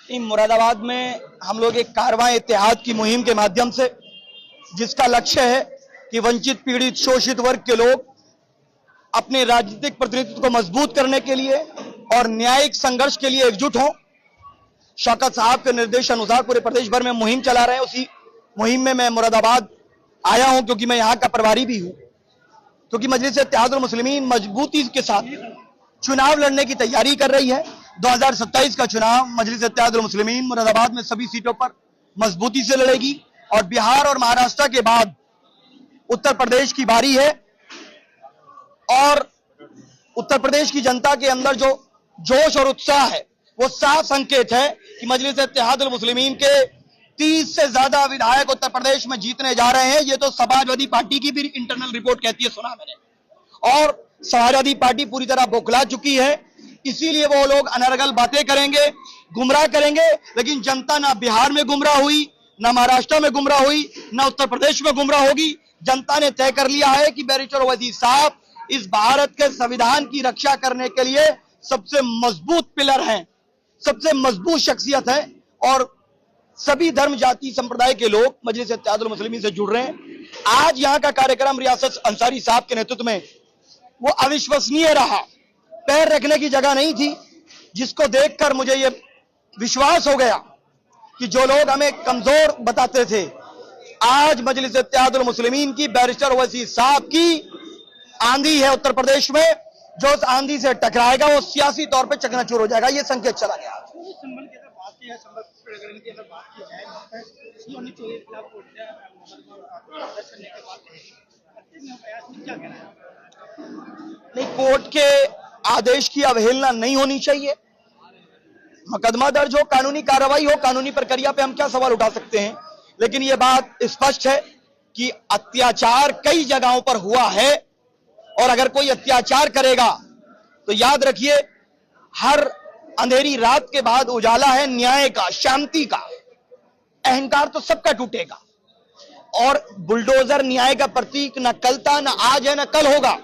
मुरादाबाद में हम लोग एक कारवां इत्तेहाद की मुहिम के माध्यम से, जिसका लक्ष्य है कि वंचित, पीड़ित, शोषित वर्ग के लोग अपने राजनीतिक प्रतिनिधित्व को मजबूत करने के लिए और न्यायिक संघर्ष के लिए एकजुट हों। शौकत साहब के निर्देश अनुसार पूरे प्रदेश भर में मुहिम चला रहे हैं। उसी मुहिम में मैं मुरादाबाद आया हूं, क्योंकि मैं यहां का प्रभारी भी हूं, क्योंकि मजलिस-ए-इत्तेहादुल मुस्लिमीन मजबूती के साथ चुनाव लड़ने की तैयारी कर रही है। 2027 का चुनाव मजलिस-ए-इत्तेहादुल मुस्लिमीन मुरादाबाद में सभी सीटों पर मजबूती से लड़ेगी और बिहार और महाराष्ट्र के बाद उत्तर प्रदेश की बारी है। और उत्तर प्रदेश की जनता के अंदर जो जोश और उत्साह है, वो साफ संकेत है कि मजलिस-ए-इत्तेहादुल मुस्लिमीन के 30 से ज्यादा विधायक उत्तर प्रदेश में जीतने जा रहे हैं। ये तो समाजवादी पार्टी की भी इंटरनल रिपोर्ट कहती है, सुना मैंने। और समाजवादी पार्टी पूरी तरह बौखला चुकी है, इसीलिए वो लोग अनर्गल बातें करेंगे, गुमराह करेंगे। लेकिन जनता ना बिहार में गुमराह हुई, ना महाराष्ट्र में गुमराह हुई, ना उत्तर प्रदेश में गुमराह होगी। जनता ने तय कर लिया है कि बैरिस्टर ओवैसी साहब इस भारत के संविधान की रक्षा करने के लिए सबसे मजबूत पिलर हैं, सबसे मजबूत शख्सियत है। और सभी धर्म, जाति, संप्रदाय के लोग मजलिस-ए-इत्तेहादुल मुस्लिमीन से जुड़ रहे हैं। आज यहाँ का कार्यक्रम रियासत अंसारी साहब के नेतृत्व में वो अविश्वसनीय रहा, पैर रखने की जगह नहीं थी, जिसको देखकर मुझे ये विश्वास हो गया कि जो लोग हमें कमजोर बताते थे, आज मजलिस-ए-इत्तेहादुल मुस्लिमीन की बैरिस्टर ओवैसी साहब की आंधी है उत्तर प्रदेश में। जो उस आंधी से टकराएगा वो सियासी तौर पे चकनाचूर हो जाएगा। ये संकेत चला गया। नहीं, कोर्ट के आदेश की अवहेलना नहीं होनी चाहिए। मुकदमा दर्ज हो, कानूनी कार्रवाई हो, कानूनी प्रक्रिया पे हम क्या सवाल उठा सकते हैं। लेकिन यह बात स्पष्ट है कि अत्याचार कई जगहों पर हुआ है, और अगर कोई अत्याचार करेगा तो याद रखिए, हर अंधेरी रात के बाद उजाला है न्याय का, शांति का। अहंकार तो सबका टूटेगा। और बुलडोजर न्याय का प्रतीक न कल था, न आज है, न कल होगा।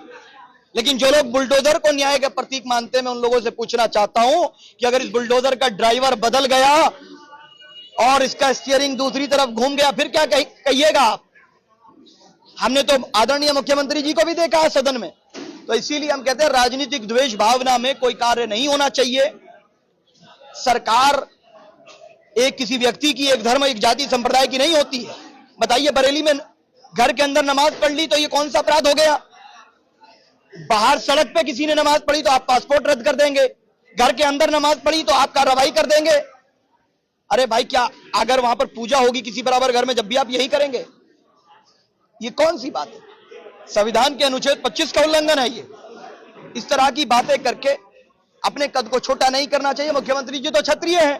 लेकिन जो लोग बुलडोजर को न्याय का प्रतीक मानते हैं, मैं उन लोगों से पूछना चाहता हूं कि अगर इस बुलडोजर का ड्राइवर बदल गया और इसका स्टीयरिंग दूसरी तरफ घूम गया, फिर क्या कहिएगा आप? हमने तो आदरणीय मुख्यमंत्री जी को भी देखा है सदन में। तो इसीलिए हम कहते हैं, राजनीतिक द्वेष भावना में कोई कार्य नहीं होना चाहिए। सरकार एक किसी व्यक्ति की, एक धर्म, एक जाति, संप्रदाय की नहीं होती है। बताइए, बरेली में घर के अंदर नमाज पढ़ ली तो ये कौन सा अपराध हो गया? बाहर सड़क पे किसी ने नमाज पढ़ी तो आप पासपोर्ट रद्द कर देंगे, घर के अंदर नमाज पढ़ी तो आप कार्रवाई कर देंगे। अरे भाई, क्या अगर वहां पर पूजा होगी किसी बराबर घर में, जब भी आप यही करेंगे? ये कौन सी बात है? संविधान के अनुच्छेद 25 का उल्लंघन है ये। इस तरह की बातें करके अपने कद को छोटा नहीं करना चाहिए। मुख्यमंत्री जी तो क्षत्रिय हैं,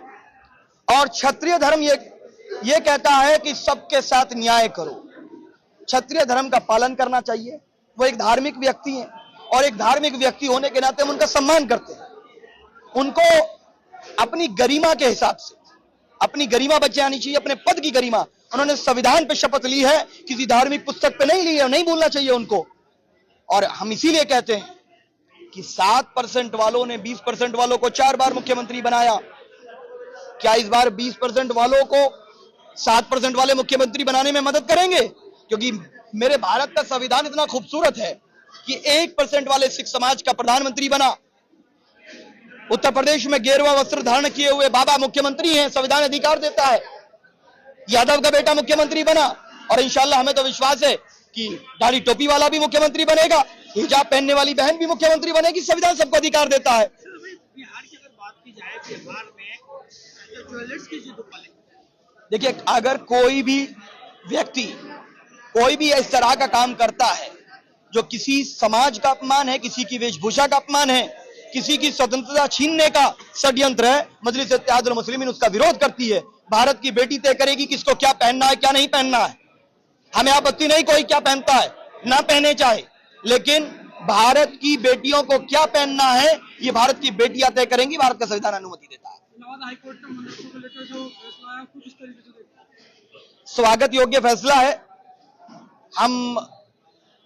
और क्षत्रिय धर्म ये कहता है कि सबके साथ न्याय करो। क्षत्रिय धर्म का पालन करना चाहिए। वो एक धार्मिक व्यक्ति हैं, और एक धार्मिक व्यक्ति होने के नाते हम उनका सम्मान करते हैं। उनको अपनी गरिमा के हिसाब से अपनी गरिमा बच जानी चाहिए, अपने पद की गरिमा। उन्होंने संविधान पे शपथ ली है, किसी धार्मिक पुस्तक पे नहीं ली है, नहीं भूलना चाहिए उनको। और हम इसीलिए कहते हैं कि 7% वालों ने 20% वालों को 4 बार मुख्यमंत्री बनाया। क्या इस बार 20% वालों को 7% वाले मुख्यमंत्री बनाने में मदद करेंगे? क्योंकि मेरे भारत का संविधान इतना खूबसूरत है कि 1% वाले सिख समाज का प्रधानमंत्री बना। उत्तर प्रदेश में गेरुआ वस्त्र धारण किए हुए बाबा मुख्यमंत्री हैं, संविधान अधिकार देता है। यादव का बेटा मुख्यमंत्री बना, और इंशाल्लाह हमें तो विश्वास है कि दाढ़ी टोपी वाला भी मुख्यमंत्री बनेगा, हिजाब पहनने वाली बहन भी मुख्यमंत्री बनेगी। संविधान सबको अधिकार देता है। बिहार की अगर बात की जाए, बिहार में ज्वेलर्स की दुकानें, देखिए, अगर कोई भी व्यक्ति कोई भी इस तरह का काम करता है जो किसी समाज का अपमान है, किसी की वेशभूषा का अपमान है, किसी की स्वतंत्रता छीनने का षड्यंत्र है, मजलिस-ए-इत्तेहादुल मुस्लिमीन उसका विरोध करती है। भारत की बेटी तय करेगी किसको क्या पहनना है, क्या नहीं पहनना है। हमें आपत्ति नहीं कोई क्या पहनता है, ना पहने चाहे, लेकिन भारत की बेटियों को क्या पहनना है ये भारत की बेटियां तय करेंगी। भारत का संविधान अनुमति देता है। हाईकोर्ट का मंत्रियों को लेकर जो फैसला है, कुछ इस तरीके से स्वागत योग्य फैसला है। हम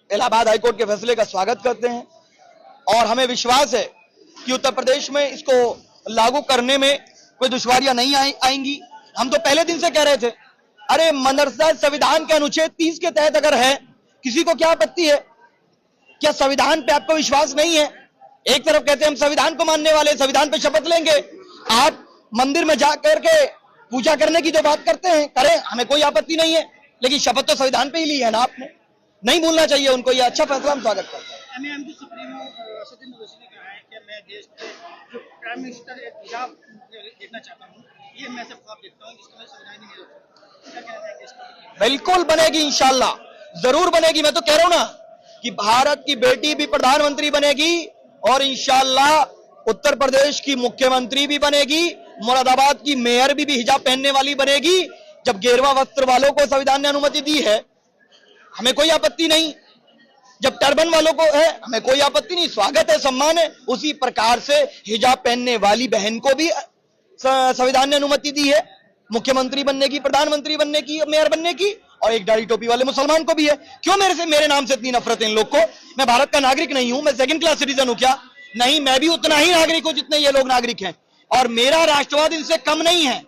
इलाहाबाद हाईकोर्ट के फैसले का स्वागत करते हैं, और हमें विश्वास है कि उत्तर प्रदेश में इसको लागू करने में कोई दुश्वारियां नहीं आएंगी। हम तो पहले दिन से कह रहे थे, अरे मदरसा संविधान के अनुच्छेद 30 के तहत अगर है, किसी को क्या आपत्ति है? क्या संविधान पे आपको विश्वास नहीं है? एक तरफ कहते हैं हम संविधान को मानने वाले, संविधान पे शपथ लेंगे, आप मंदिर में जा करके पूजा करने की जो बात करते हैं करें, हमें कोई आपत्ति नहीं है, लेकिन शपथ तो संविधान पे ही ली है ना आपने, नहीं भूलना चाहिए उनको। ये अच्छा फैसला, हम स्वागत करते हैं। एमएएम के सुप्रीमो असदुद्दीन ओवैसी ने कहा है कि मैं देश के जो प्राइम मिनिस्टर एक हिजाब देखना चाहता हूँ, ये मैं सब ख्वाब देखता हूँ जिसमें संविधान नहीं है। क्या कहना है इसका? बिल्कुल बनेगी, इंशाल्लाह जरूर बनेगी। मैं तो कह रहा हूं ना कि भारत की बेटी भी प्रधानमंत्री बनेगी और इंशाल्लाह उत्तर प्रदेश की मुख्यमंत्री भी बनेगी, मुरादाबाद की मेयर भी हिजाब पहनने वाली बनेगी। जब गेरुआ वस्त्र वालों को संविधान ने अनुमति दी है, हमें कोई आपत्ति नहीं। जब टर्बन वालों को है, हमें कोई आपत्ति नहीं, स्वागत है, सम्मान है। उसी प्रकार से हिजाब पहनने वाली बहन को भी संविधान ने अनुमति दी है, मुख्यमंत्री बनने की, प्रधानमंत्री बनने की, मेयर बनने की, और एक दाढ़ी टोपी वाले मुसलमान को भी है। क्यों मेरे नाम से इतनी नफरत है इन लोग को? मैं भारत का नागरिक नहीं हूं? मैं सेकंड क्लास सिटीजन हूं क्या? नहीं, मैं भी उतना ही नागरिक हूं जितने ये लोग नागरिक हैं, और मेरा राष्ट्रवाद इनसे कम नहीं है।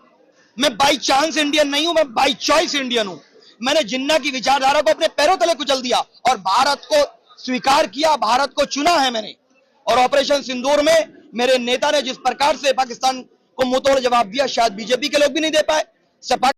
मैं बाई चांस इंडियन नहीं हूं, मैं बाई चॉइस इंडियन हूं। मैंने जिन्ना की विचारधारा को अपने पैरों तले कुचल दिया और भारत को स्वीकार किया, भारत को चुना है मैंने। और ऑपरेशन सिंदूर में मेरे नेता ने जिस प्रकार से पाकिस्तान को मुंहतोड़ जवाब दिया, शायद बीजेपी के लोग भी नहीं दे पाए। सपा